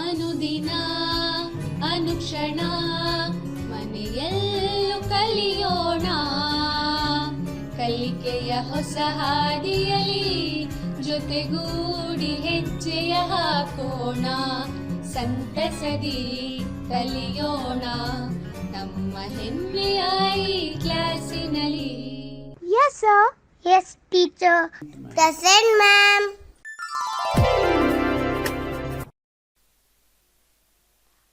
ಅನುದಿನ ಅನುಕ್ಷಣ ಮನೆಯಲ್ಲೂ ಕಲಿಯೋಣ, ಕಲಿಕೆಯ ಹೊಸ ಹಾದಿಯಲಿ ಜೊತೆಗೂಡಿ ಹೆಜ್ಜೆಯ ಹಾಕೋಣ, ಸಂತಸದಿ ಕಲಿಯೋಣ ನಮ್ಮ ಹೆಮ್ಮೆಯ ಈ ಕ್ಲಾಸಿನಲ್ಲಿ. Yes, sir. Yes, teacher. Present, ma'am.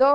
2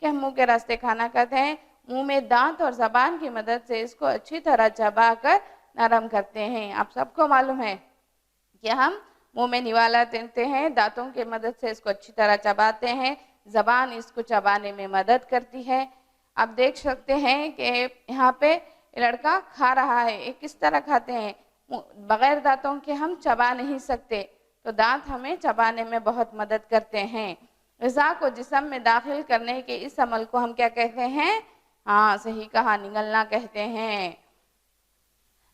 کہ ہم منہ کے راستے کھانا کھاتے ہیں، منہ میں دانت اور زبان کی مدد سے اس کو اچھی طرح چبا کر نرم کرتے ہیں۔ آپ سب کو معلوم ہے کہ ہم منہ میں نوالا دیتے ہیں، دانتوں کی مدد سے اس کو اچھی طرح چباتے ہیں، زبان اس کو چبانے میں مدد کرتی ہے۔ آپ دیکھ سکتے ہیں کہ یہاں پہ لڑکا کھا رہا ہے، یہ کس طرح کھاتے ہیں؟ بغیر دانتوں کے ہم چبا نہیں سکتے، تو دانت ہمیں چبانے میں بہت مدد کرتے ہیں۔ غذا کو جسم میں داخل کرنے کے اس عمل کو ہم کیا کہتے ہیں؟ ہاں صحیح کہا، نگلنا کہتے ہیں۔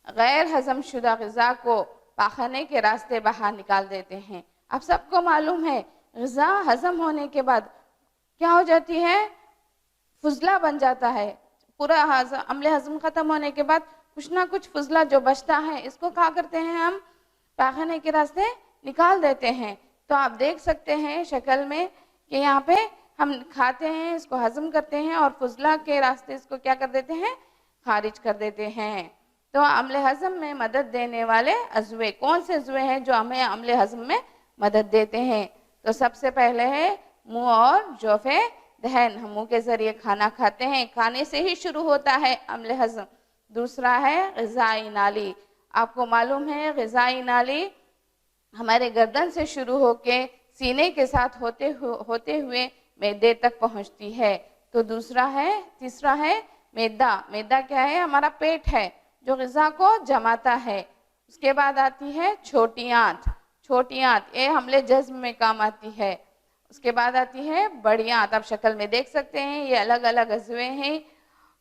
غیر ہضم شدہ غذا کو پاخانے کے راستے باہر نکال دیتے ہیں۔ اب سب کو معلوم ہے غذا ہضم ہونے کے بعد کیا ہو جاتی ہے؟ فضلہ بن جاتا ہے۔ پورا عمل ہضم ختم ہونے کے بعد کچھ نہ کچھ فضلہ جو بچتا ہے اس کو کیا کرتے ہیں؟ ہم پاخانے کے راستے نکال دیتے ہیں۔ تو آپ دیکھ سکتے ہیں شکل میں کہ یہاں پہ ہم کھاتے ہیں، اس کو ہضم کرتے ہیں اور فضلہ کے راستے اس کو کیا کر دیتے ہیں؟ خارج کر دیتے ہیں۔ تو عمل ہضم میں مدد دینے والے عضوے کون سے عضوے ہیں جو ہمیں عمل ہضم میں مدد دیتے ہیں؟ تو سب سے پہلے ہے منہ اور جوف دہن۔ ہم منہ کے ذریعے کھانا کھاتے ہیں، کھانے سے ہی شروع ہوتا ہے عمل ہضم۔ دوسرا ہے غذائی نالی۔ آپ کو معلوم ہے غذائی نالی ہمارے گردن سے شروع ہو کے سینے کے ساتھ ہوتے ہوئے معدے تک پہنچتی ہے۔ تو تیسرا ہے معدہ۔ معدہ کیا ہے؟ ہمارا پیٹ ہے جو غذا کو جماتا ہے۔ اس کے بعد آتی ہے چھوٹی آنت۔ چھوٹی آنت یہ حملے جذب میں کام آتی ہے۔ اس کے بعد آتی ہے بڑی آنت، آپ شکل میں دیکھ سکتے ہیں یہ الگ الگ عضوے ہیں۔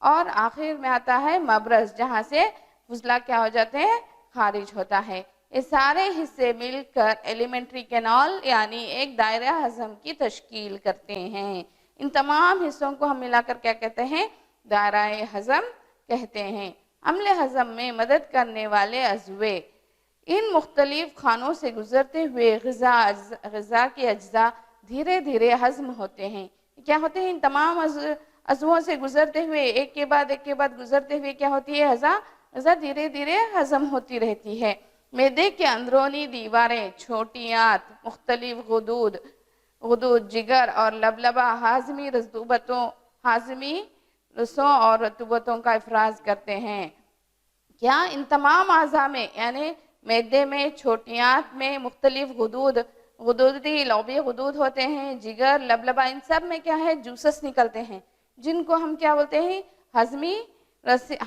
اور آخر میں آتا ہے مبرز، جہاں سے فضلہ کیا ہو جاتے ہیں؟ خارج ہوتا ہے۔ یہ سارے حصے مل کر ایلیمنٹری کینال یعنی ایک دائرہ ہضم کی تشکیل کرتے ہیں۔ ان تمام حصوں کو ہم ملا کر کیا کہتے ہیں؟ دائرہ ہضم کہتے ہیں۔ عمل ہضم میں مدد کرنے والے عضوے، ان مختلف خانوں سے گزرتے ہوئے غذا کے اجزاء دھیرے دھیرے ہضم ہوتے ہیں۔ کیا ہوتے ہیں؟ ان تمام عضووں سے گزرتے ہوئے ایک کے بعد گزرتے ہوئے کیا ہوتی ہے؟ غذا دھیرے دھیرے ہضم ہوتی رہتی ہے۔ معدے کے اندرونی دیواریں، چھوٹی آنت، مختلف غدود، جگر اور لبلبہ ہاضمی رسوں اور رطوبتوں کا افراز کرتے ہیں۔ کیا ان تمام اعضاء میں یعنی معدے میں، چھوٹی آنت میں مختلف غدودی لوبی غدود ہوتے ہیں، جگر، لبلبہ، ان سب میں کیا ہے؟ جوسس نکلتے ہیں جن کو ہم کیا بولتے ہیں؟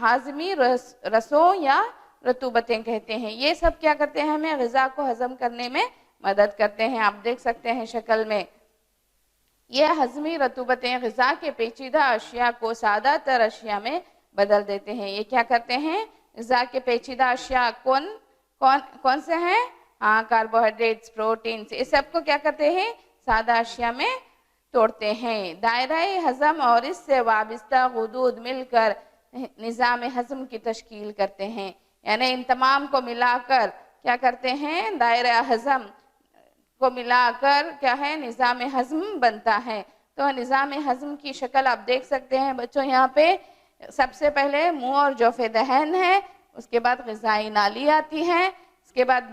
ہاضمی رسوں یا رطوبتیں کہتے ہیں۔ یہ سب کیا کرتے ہیں؟ ہمیں غذا کو ہضم کرنے میں مدد کرتے ہیں۔ آپ دیکھ سکتے ہیں شکل میں یہ ہضمی رطوبتیں غذا کے پیچیدہ اشیاء کو سادہ تر اشیاء میں بدل دیتے ہیں۔ یہ کیا کرتے ہیں؟ غذا کے پیچیدہ اشیاء کون سے ہیں؟ ہاں کاربوہائیڈریٹس، پروٹینز، یہ سب کو کیا کرتے ہیں؟ سادہ اشیاء میں توڑتے ہیں۔ دائرہ ہضم اور اس سے وابستہ غدود مل کر نظام ہضم کی تشکیل کرتے ہیں۔ یعنی ان تمام کو ملا کر کیا کرتے ہیں؟ دائرہ ہضم کو ملا کر کیا ہے؟ نظام ہضم بنتا ہے۔ تو نظام ہضم کی شکل آپ دیکھ سکتے ہیں بچوں، یہاں پہ سب سے پہلے منہ اور جوف دہن ہے، اس کے بعد غذائی نالی آتی ہے، اس کے بعد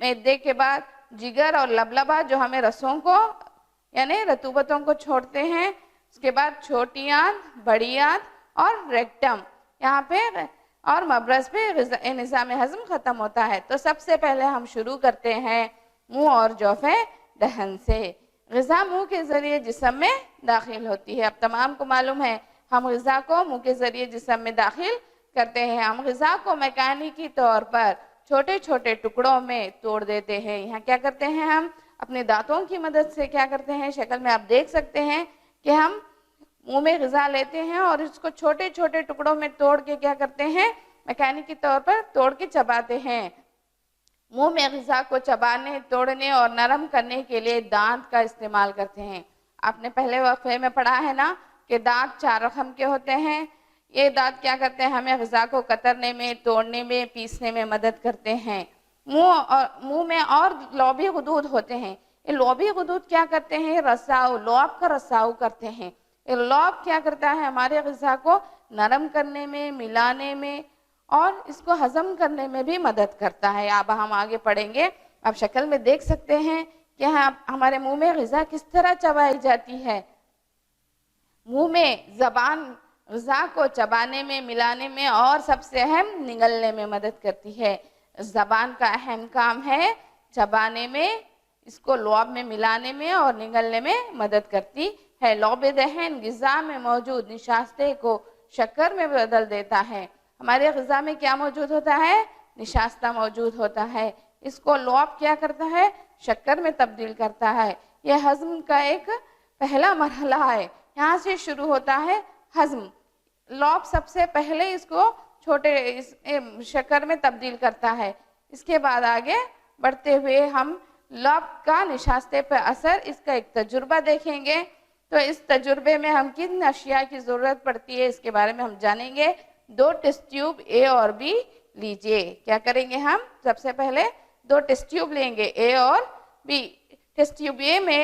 معدے کے بعد جگر اور لبلبہ جو ہمیں رسوں کو یعنی رطوبتوں کو چھوڑتے ہیں، اس کے بعد چھوٹی آنت، بڑی آنت اور ریکٹم، یہاں پہ اور مبرز پہ نظام ہضم ختم ہوتا ہے۔ تو سب سے پہلے ہم شروع کرتے ہیں منہ اور جوف دہن سے۔ غذا منہ کے ذریعے جسم میں داخل ہوتی ہے۔ اب تمام کو معلوم ہے ہم غذا کو منہ کے ذریعے جسم میں داخل کرتے ہیں۔ ہم غذا کو میکانیکی طور پر چھوٹے چھوٹے ٹکڑوں میں توڑ دیتے ہیں۔ یہاں کیا کرتے ہیں؟ ہم اپنے دانتوں کی مدد سے کیا کرتے ہیں؟ شکل میں آپ دیکھ سکتے ہیں کہ ہم منہ میں غذا لیتے ہیں اور اس کو چھوٹے چھوٹے ٹکڑوں میں توڑ کے کیا کرتے ہیں؟ میکانیکی طور پر توڑ کے چباتے ہیں۔ منہ میں غذا کو چبانے، توڑنے اور نرم کرنے کے لیے دانت کا استعمال کرتے ہیں۔ آپ نے پہلے وقفے میں پڑھا ہے نا کہ دانت 4 رقم کے ہوتے ہیں۔ یہ دانت کیا کرتے ہیں؟ ہمیں غذا کو کترنے میں، توڑنے میں، پیسنے میں مدد کرتے ہیں۔ منہ میں اور لوبی غدود ہوتے ہیں۔ یہ لوبی غدود کیا کرتے ہیں؟ لعاب کا رساؤ کرتے ہیں۔ یہ لعاب کیا کرتا ہے؟ ہمارے غذا کو نرم کرنے میں، ملانے میں اور اس کو ہضم کرنے میں بھی مدد کرتا ہے۔ اب ہم آگے پڑھیں گے۔ آپ شکل میں دیکھ سکتے ہیں کہ ہمارے منہ میں غذا کس طرح چبائی جاتی ہے۔ منہ میں زبان غذا کو چبانے میں، ملانے میں اور سب سے اہم نگلنے میں مدد کرتی ہے۔ زبان کا اہم کام ہے چبانے میں، اس کو لعاب میں ملانے میں اور نگلنے میں مدد کرتی ہے۔ لعاب دہن غذا میں موجود نشاستے کو شکر میں بدل دیتا ہے۔ ہمارے غذا میں کیا موجود ہوتا ہے؟ نشاستہ موجود ہوتا ہے، اس کو لعاب کیا کرتا ہے؟ شکر میں تبدیل کرتا ہے۔ یہ ہضم کا ایک پہلا مرحلہ ہے، یہاں سے شروع ہوتا ہے ہضم۔ لعاب سب سے پہلے اس کو چھوٹے شکر میں تبدیل کرتا ہے، اس کے بعد آگے بڑھتے ہوئے ہم لعاب کا نشاستے پر اثر، اس کا ایک تجربہ دیکھیں گے۔ تو اس تجربے میں ہم کن اشیاء کی ضرورت پڑتی ہے اس کے بارے میں ہم جانیں گے۔ 2 ٹیسٹ ٹیوب اے اور بی لیجئے۔ کیا کریں گے ہم؟ سب سے پہلے 2 ٹیسٹ ٹیوب لیں گے، اے اور بی۔ ٹیسٹ ٹیوب اے میں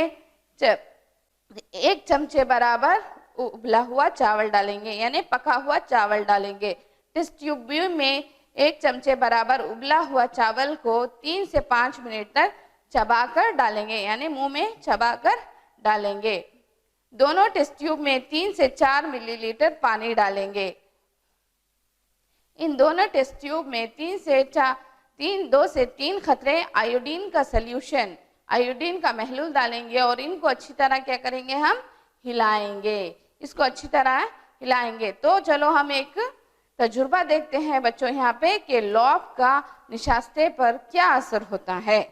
1 چمچے برابر ابلا ہوا چاول ڈالیں گے، یعنی پکا ہوا چاول ڈالیں گے۔ ٹیسٹ ٹیوب بی میں 1 چمچے برابر ابلا ہوا چاول کو 3 سے 5 منٹ تک چبا کر ڈالیں گے، یعنی منہ میں چبا کر ڈالیں گے۔ دونوں ٹیسٹ ٹیوب میں 3 سے 4 ملی لیٹر پانی ڈالیں گے۔ ان دونوں ٹیسٹ ٹیوب میں 2 سے 3 قطرے آیوڈین کا سلیوشن، آیوڈین کا محلول ڈالیں گے اور ان کو اچھی طرح کیا کریں گے؟ ہم ہلائیں گے، اس کو اچھی طرح ہلائیں گے۔ تو چلو ہم ایک تجربہ دیکھتے ہیں بچوں یہاں پہ کہ لعاب کا نشاستے پر کیا اثر ہوتا ہے۔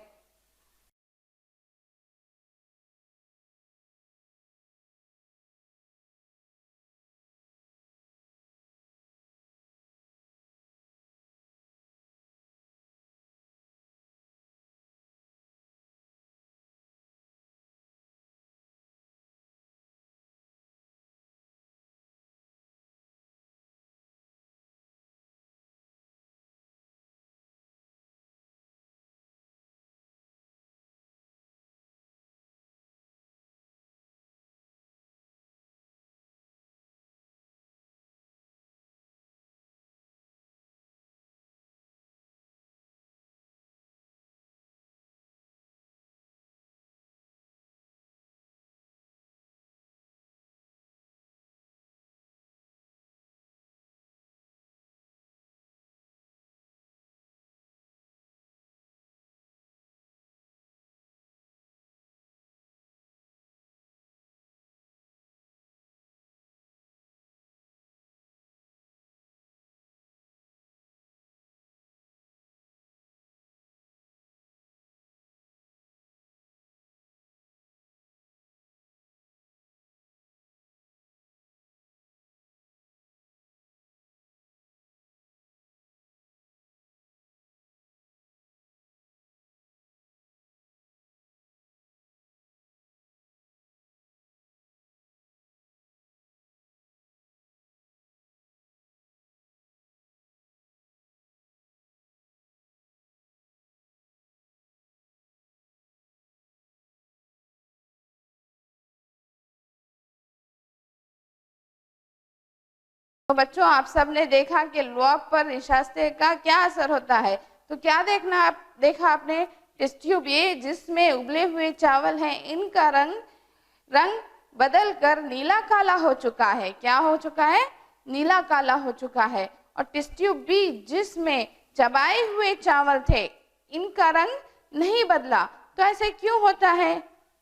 تو بچوں آپ سب نے دیکھا کہ لعاب پر نشاستے کا کیا اثر ہوتا ہے۔ تو کیا دیکھا آپ نے؟ ٹیسٹ ٹیوب اے جس میں ابلے ہوئے چاول ہیں، ان کا رنگ بدل کر نیلا کالا ہو چکا ہے۔ کیا ہو چکا ہے؟ نیلا کالا ہو چکا ہے۔ اور ٹیسٹ ٹیوب بی جس میں چبائے ہوئے چاول تھے، ان کا رنگ نہیں بدلا۔ تو ایسے کیوں ہوتا ہے؟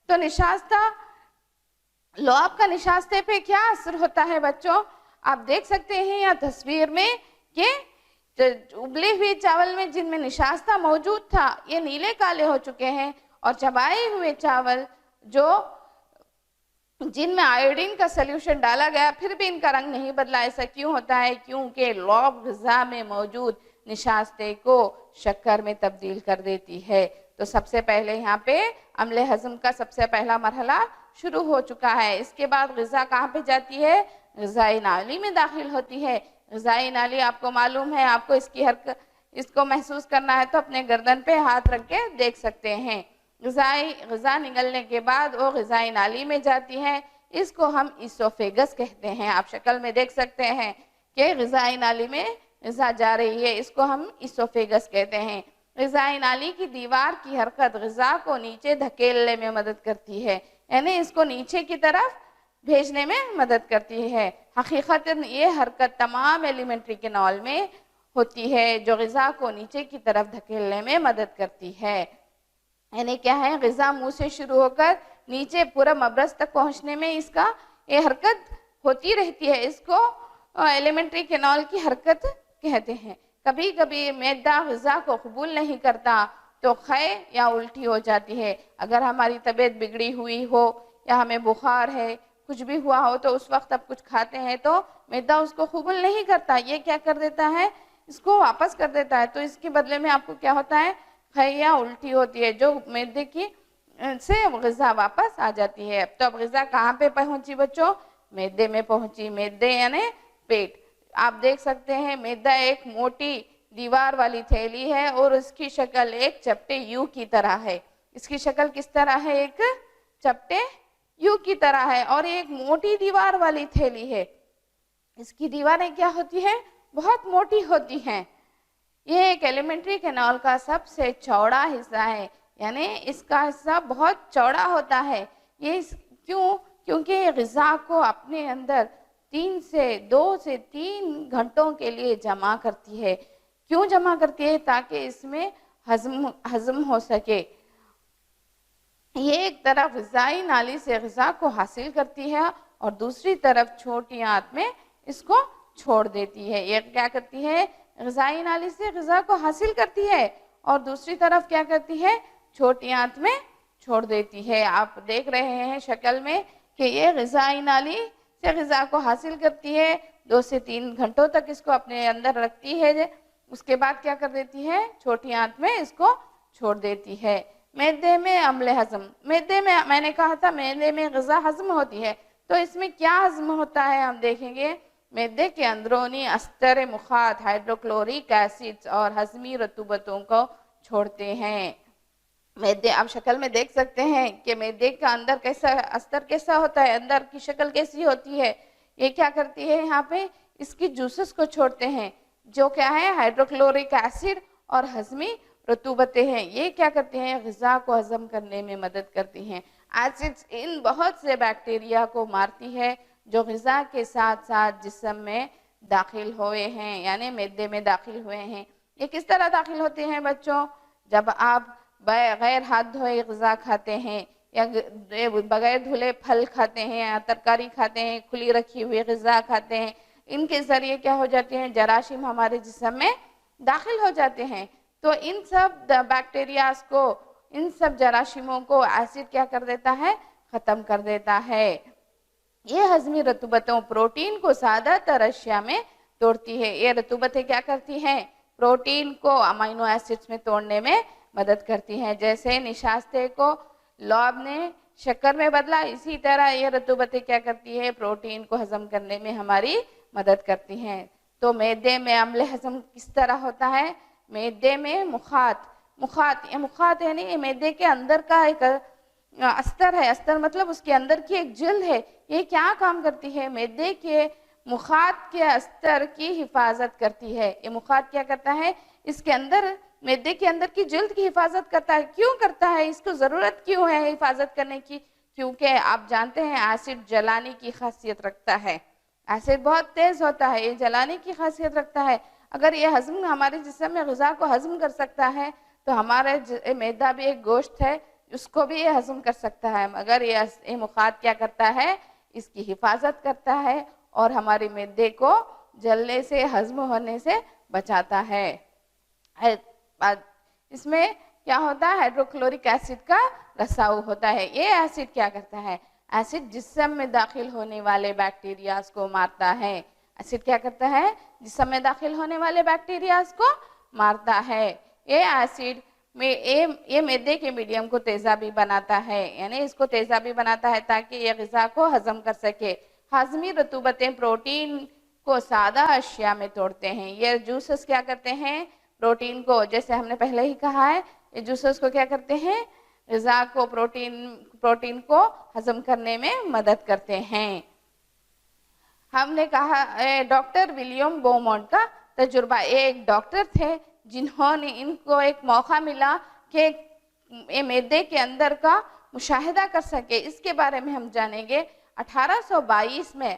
تو نشاستہ، لعاب کا نشاستے پہ کیا اثر ہوتا ہے بچوں؟ آپ دیکھ سکتے ہیں یا تصویر میں کہ ابلے ہوئے چاول میں جن میں نشاستہ موجود تھا یہ نیلے کالے ہو چکے ہیں، اور چبائے ہوئے چاول جو جن میں آیوڈین کا سلیوشن ڈالا گیا پھر بھی ان کا رنگ نہیں بدلا۔ ایسا کیوں ہوتا ہے؟ کیونکہ لعاب غذا میں موجود نشاستے کو شکر میں تبدیل کر دیتی ہے۔ تو سب سے پہلے یہاں پہ عمل ہضم کا سب سے پہلا مرحلہ شروع ہو چکا ہے۔ اس کے بعد غذا کہاں پہ جاتی ہے؟ غذائی نالی میں داخل ہوتی ہے۔ غذائی نالی آپ کو معلوم ہے، آپ کو اس کو محسوس کرنا ہے تو اپنے گردن پہ ہاتھ رکھ کے دیکھ سکتے ہیں۔ غذا نگلنے کے بعد وہ غذائی نالی میں جاتی ہے، اس کو ہم ایسوفیگس کہتے ہیں۔ آپ شکل میں دیکھ سکتے ہیں کہ غذائی نالی میں غذا جا رہی ہے، اس کو ہم ایسوفیگس کہتے ہیں۔ غذائی نالی کی دیوار کی حرکت غذا کو نیچے دھکیلنے میں مدد کرتی ہے، یعنی اس کو نیچے کی طرف بھیجنے میں مدد کرتی ہے۔ حقیقتاً یہ حرکت تمام ایلیمنٹری کینال میں ہوتی ہے جو غذا کو نیچے کی طرف دھکیلنے میں مدد کرتی ہے۔ یعنی کیا ہے، غذا منہ سے شروع ہو کر نیچے پورا مبرص تک پہنچنے میں اس کا یہ حرکت ہوتی رہتی ہے۔ اس کو ایلیمنٹری کینال کی حرکت کہتے ہیں۔ کبھی کبھی معدہ غذا کو قبول نہیں کرتا تو قے یا الٹی ہو جاتی ہے۔ اگر ہماری طبیعت بگڑی ہوئی ہو یا ہمیں بخار ہے، کچھ بھی ہوا ہو، تو اس وقت اب کچھ کھاتے ہیں تو معدہ اس کو قبول نہیں کرتا، یہ کیا کر دیتا ہے، اس کو واپس کر دیتا ہے۔ تو اس کے بدلے میں آپ کو کیا ہوتا ہے، قے یا الٹی ہوتی ہے، جو معدے کی سے غذا واپس آ جاتی ہے۔ تو اب غذا کہاں پہ پہنچی بچوں؟ معدے میں پہنچی۔ معدے یعنی پیٹ۔ آپ دیکھ سکتے ہیں معدہ ایک موٹی دیوار والی تھیلی ہے اور اس کی شکل ایک چپٹے یو کی طرح ہے۔ اس کی شکل کس طرح ہے؟ ایک چپٹے یو کی طرح ہے اور ایک موٹی دیوار والی تھیلی ہے۔ اس کی دیواریں کیا ہوتی ہیں؟ بہت موٹی ہوتی ہیں۔ یہ ایک ایلیمنٹری کینال کا سب سے چوڑا حصہ ہے، یعنی اس کا حصہ بہت چوڑا ہوتا ہے۔ یہ کیونکہ یہ غذا کو اپنے اندر 2 سے 3 گھنٹوں کے لیے جمع کرتی ہے۔ کیوں جمع کرتی ہے؟ تاکہ اس میں ہضم ہو سکے۔ یہ ایک طرف غذائی نالی سے غذا کو حاصل کرتی ہے اور دوسری طرف چھوٹی آنت میں اس کو چھوڑ دیتی ہے۔ یہ کیا کرتی ہے؟ غذائی نالی سے غذا کو حاصل کرتی ہے اور دوسری طرف کیا کرتی ہے؟ چھوٹی آنت میں چھوڑ دیتی ہے۔ آپ دیکھ رہے ہیں شکل میں کہ یہ غذائی نالی سے غذا کو حاصل کرتی ہے، 2 سے 3 گھنٹوں تک اس کو اپنے اندر رکھتی ہے، اس کے بعد کیا کر دیتی ہے؟ چھوٹی آنت میں اس کو چھوڑ دیتی ہے۔ معدے میں عمل ہضم۔ معدے میں نے کہا تھا معدے میں غذا ہضم ہوتی ہے، تو اس میں کیا ہضم ہوتا ہے ہم دیکھیں گے۔ معدے کے اندرونی استر مخاط ہائیڈروکلورک ایسڈ اور ہضمی رطوبتوں کو چھوڑتے ہیں۔ معدے آپ شکل میں دیکھ سکتے ہیں کہ معدے کا اندر کیسا استر کیسا ہوتا ہے، اندر کی شکل کیسی ہوتی ہے۔ یہ کیا کرتی ہے؟ یہاں پہ اس کی جوسز کو چھوڑتے ہیں جو کیا ہے؟ ہائیڈروکلورک ایسڈ اور ہضمی رطوبتیں ہیں۔ یہ کیا کرتے ہیں؟ غذا کو ہضم کرنے میں مدد کرتی ہیں۔ ایسڈز ان بہت سے بیکٹیریا کو مارتی ہے جو غذا کے ساتھ ساتھ جسم میں داخل ہوئے ہیں، یعنی معدے میں داخل ہوئے ہیں۔ یہ کس طرح داخل ہوتے ہیں بچوں؟ جب آپ بغیر ہاتھ دھوئے غذا کھاتے ہیں یا بغیر دھلے پھل کھاتے ہیں یا ترکاری کھاتے ہیں، کھلی رکھی ہوئی غذا کھاتے ہیں، ان کے ذریعے کیا ہو جاتے ہیں؟ جراثیم ہمارے جسم میں داخل ہو جاتے ہیں۔ تو ان سب بیکٹیریاز کو، ان سب جراثیموں کو ایسڈ کیا کر دیتا ہے؟ ختم کر دیتا ہے۔ یہ ہضمی رطوبتوں پروٹین کو زیادہ تر اشیاء میں توڑتی ہے۔ یہ رطوبتیں کیا کرتی ہیں؟ پروٹین کو امینو ایسڈز میں توڑنے میں مدد کرتی ہیں۔ جیسے نشاستے کو لوب نے شکر میں بدلا، اسی طرح یہ رطوبتیں کیا کرتی ہے؟ پروٹین کو ہضم کرنے میں ہماری مدد کرتی ہیں۔ تو معدے میں عمل ہضم کس طرح ہوتا ہے؟ معدے میں مخاط یعنی یہ معدے کے اندر کا ایک استر ہے۔ استر مطلب اس کے اندر کی ایک جلد ہے۔ یہ کیا کام کرتی ہے؟ معدے کے مخاط کے استر کی حفاظت کرتی ہے۔ یہ مخاط کیا کرتا ہے؟ اس کے اندر معدے کے اندر کی جلد کی حفاظت کرتا ہے۔ کیوں کرتا ہے؟ اس کو ضرورت کیوں ہے حفاظت کرنے کی؟ کیونکہ آپ جانتے ہیں ایسڈ جلانے کی خاصیت رکھتا ہے۔ ایسڈ بہت تیز ہوتا ہے، یہ جلانے کی خاصیت رکھتا ہے۔ اگر یہ ہضم ہمارے جسم میں غذا کو ہضم کر سکتا ہے تو ہمارا معدہ بھی ایک گوشت ہے، اس کو بھی یہ ہضم کر سکتا ہے، مگر یہ مخاط کیا کرتا ہے؟ اس کی حفاظت کرتا ہے اور ہمارے معدے کو جلنے سے، ہضم ہونے سے بچاتا ہے۔ اس میں کیا ہوتا ہے؟ ہائیڈروکلورک ایسڈ کا رساؤ ہوتا ہے۔ یہ ایسڈ کیا کرتا ہے؟ ایسڈ جسم میں داخل ہونے والے بیکٹیریاز کو مارتا ہے۔ ایسڈ کیا کرتا ہے؟ جسم میں داخل ہونے والے بیکٹیریاز کو مارتا ہے۔ یہ ایسڈ یہ معدے کے میڈیم کو تیزابی بناتا ہے، یعنی اس کو تیزابی بناتا ہے تاکہ یہ غذا کو ہضم کر سکے۔ ہضمی رطوبتیں پروٹین کو سادہ اشیاء میں توڑتے ہیں۔ یہ جوسز کیا کرتے ہیں؟ پروٹین کو، جیسے ہم نے پہلے ہی کہا ہے، یہ جوسز کو کیا کرتے ہیں؟ غذا کو، پروٹین کو ہضم کرنے میں مدد کرتے ہیں۔ ہم نے کہا ڈاکٹر ولیم بومونٹ کا تجربہ، ایک ڈاکٹر تھے جنہوں نے، ان کو ایک موقع ملا کہ معدے کے اندر کا مشاہدہ کر سکے۔ اس کے بارے میں ہم جانیں گے۔ 1822 میں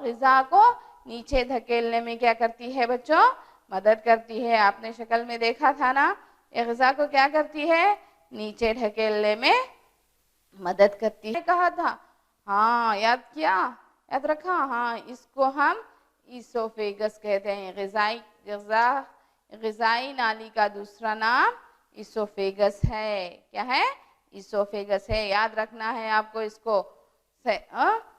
غذا کو نیچے دھکیلنے میں کیا کرتی ہے بچوں؟ مدد کرتی ہے. آپ نے شکل میں دیکھا تھا نا, یہ غذا کو کیا کرتی ہے؟ نیچے دھکیلنے میں مدد کرتی ہے. کہا تھا, ہاں یاد کیا, یاد رکھا. ہاں, اس کو ہم ایسوفیگس کہتے ہیں. غذائی نالی کا دوسرا نام ایسوفیگس ہے. کیا ہے؟ ایسوفیگس ہے. یاد رکھنا ہے آپ کو اس کو.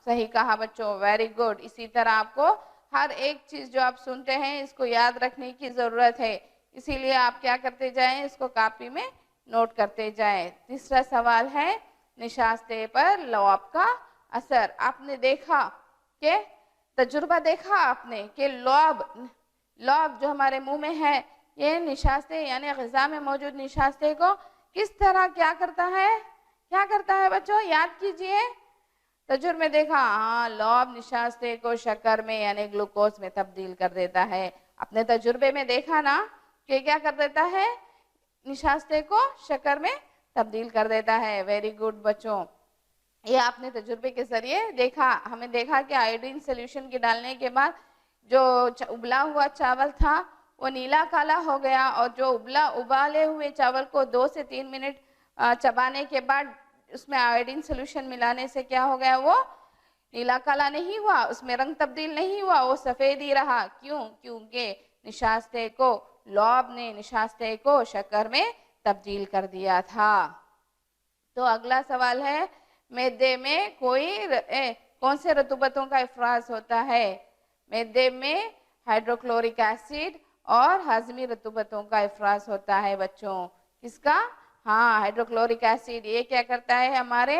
صحیح کہا بچوں, ویری گڈ. اسی طرح آپ کو ہر ایک چیز جو آپ سنتے ہیں اس کو یاد رکھنے کی ضرورت ہے. اسی لیے آپ کیا کرتے جائیں, اس کو کاپی میں نوٹ کرتے جائیں. تیسرا سوال ہے نشاستے پر لعاب کا اثر. آپ نے دیکھا کہ تجربہ دیکھا آپ نے کہ لعاب جو ہمارے منہ میں ہے, یہ نشاستے یعنی غذا میں موجود نشاستے کو کس طرح کیا کرتا ہے؟ کیا کرتا ہے بچوں؟ یاد کیجئے. تجربے میں دیکھا, ہاں, لعاب نشاستے کو شکر میں یعنی گلوکوز میں تبدیل کر دیتا ہے. اپنے تجربے میں دیکھا نا کہ کیا کر دیتا ہے؟ نشاستے کو شکر میں تبدیل کر دیتا ہے. ویری گڈ بچوں, یہ آپ نے تجربے کے ذریعے دیکھا. ہمیں دیکھا کہ آئیڈین سلیوشن کے ڈالنے کے بعد جو ابلا ہوا چاول تھا وہ نیلا کالا ہو گیا, اور جو ابالے ہوئے چاول کو 2 سے 3 منٹ چبانے کے بعد اس میں آئیڈین سلیوشن ملانے سے کیا ہو گیا؟ وہ نیلا کالا نہیں ہوا, اس میں رنگ تبدیل نہیں ہوا, وہ سفید ہی رہا. کیوں؟ کیونکہ نشاستے کو, لعاب نے نشاستے کو شکر میں تبدیل کر دیا تھا. تو اگلا سوال ہے, معدے میں کون سے رطوبتوں کا افراز ہوتا ہے؟ معدے میں ہائیڈروکلورک ایسڈ اور ہاضمی رطوبتوں کا افراز ہوتا ہے بچوں. کس کا؟ ہاں, ہائیڈروکلورک ایسڈ. یہ کیا کرتا ہے؟ ہمارے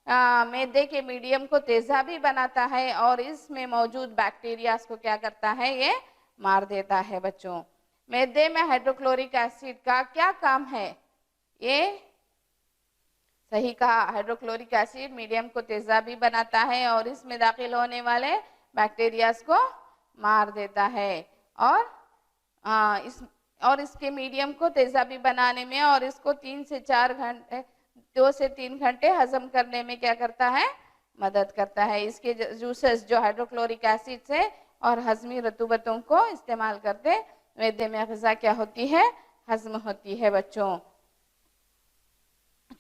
معدے کے میڈیم کو تیزابی بناتا ہے, اور اس میں موجود بیکٹیریاز کو کیا کرتا ہے؟ یہ مار دیتا ہے بچوں. معدے میں ہائیڈروکلورک ایسڈ کا کیا کام ہے؟ یہ صحیح کہا, ہائیڈروکلورک ایسڈ میڈیم کو تیزابی بناتا ہے اور اس میں داخل ہونے والے بیکٹیریاز کو مار دیتا ہے. اور اس کے میڈیم کو تیزابی بنانے میں اور اس کو 2 سے 3 گھنٹے ہضم کرنے میں کیا کرتا ہے؟ مدد کرتا ہے. اس کے جوسز جو ہائیڈروکلورک ایسڈ سے اور ہضمی رطوبتوں کو استعمال کرتے معدے میں غذا کیا ہوتی ہے؟ ہضم ہوتی ہے بچوں.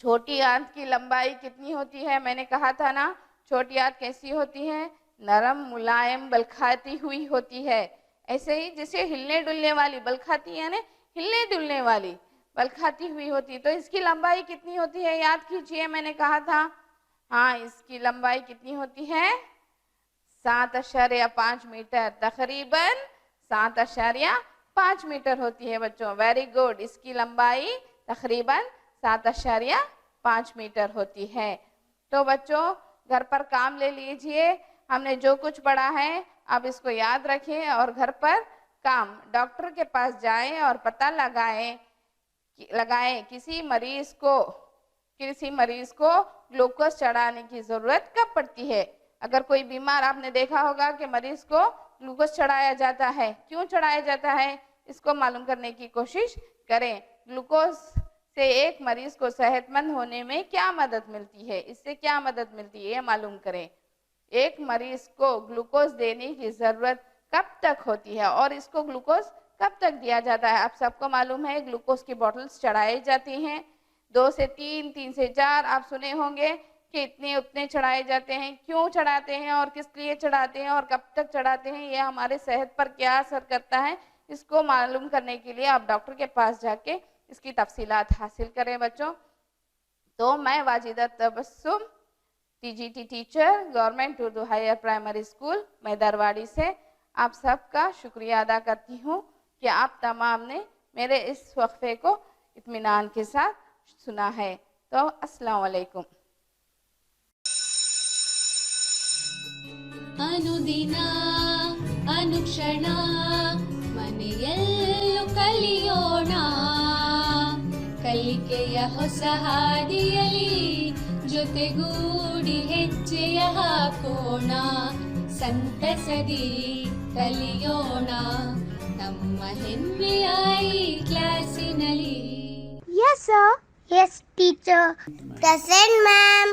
چھوٹی آنت کی لمبائی کتنی ہوتی ہے؟ میں نے کہا تھا نا, چھوٹی آنت کیسی ہوتی ہے؟ نرم, ملائم, بلکھاتی ہوئی ہوتی ہے. ایسے ہی جیسے ہلنے ڈلنے والی, بلکھاتی یعنی ہلنے ڈلنے والی, بلکھاتی ہوئی ہوتی. تو اس کی لمبائی کتنی ہوتی ہے؟ یاد کیجئے, میں نے کہا تھا. ہاں, اس کی لمبائی کتنی ہوتی ہے؟ 7.5 میٹر, تقریباً 7.5 میٹر ہوتی ہے بچوں. ویری گڈ, اس کی لمبائی تقریباً 7.5 میٹر ہوتی ہے. تو بچوں گھر پر کام لے لیجئے, ہم نے جو کچھ پڑھا ہے اب اس کو یاد رکھیں اور گھر پر کام. ڈاکٹر کے پاس جائیں اور پتہ لگائیں کسی مریض کو گلوکوز چڑھانے کی ضرورت کب پڑتی ہے. اگر کوئی بیمار, آپ نے دیکھا ہوگا کہ مریض کو گلوکوز چڑھایا جاتا ہے. کیوں چڑھایا جاتا ہے؟ اس کو معلوم کرنے کی کوشش کریں. گلوکوز سے ایک مریض کو صحت مند ہونے میں کیا مدد ملتی ہے؟ اس سے کیا مدد ملتی ہے یہ معلوم کریں. ایک مریض کو گلوکوز دینے کی ضرورت کب تک ہوتی ہے اور اس کو گلوکوز کب تک دیا جاتا ہے؟ آپ سب کو معلوم ہے گلوکوز کی بوٹلز چڑھائی جاتی ہیں 2 سے 3, 3 سے 4. آپ سنے ہوں گے کہ اتنے چڑھائے جاتے ہیں. کیوں چڑھاتے ہیں اور کس لیے چڑھاتے ہیں اور کب تک چڑھاتے ہیں, یہ ہمارے صحت پر کیا اثر کرتا ہے, اس کو معلوم کرنے کے لیے آپ ڈاکٹر کے پاس جا کے اس کی تفصیلات حاصل کریں بچوں. تو میں Wajida Tabassum TGT teacher, government Urdu higher primary school Medrawadi سے آپ سب کا شکریہ ادا کرتی ہوں کہ آپ تمام نے میرے اس وقفے کو اطمینان کے ساتھ سنا ہے. تو السلام علیکم. ಅನುದಿನ ಅನುಕ್ಷಣ ಮನೆಯಲ್ಲೂ ಕಲಿಯೋಣ, ಕಲಿಕೆಯ ಹೊಸ ಹಾದಿಯಲಿ ಜೊತೆಗೂಡಿ ಹೆಜ್ಜೆಯ ಹಾಕೋಣ, ಸಂತಸದಿ ಕಲಿಯೋಣ ನಮ್ಮ ಹೆಮ್ಮೆಯ ಈ ಕ್ಲಾಸಿನಲ್ಲಿ. Yes, sir. Yes, teacher. Present, ma'am.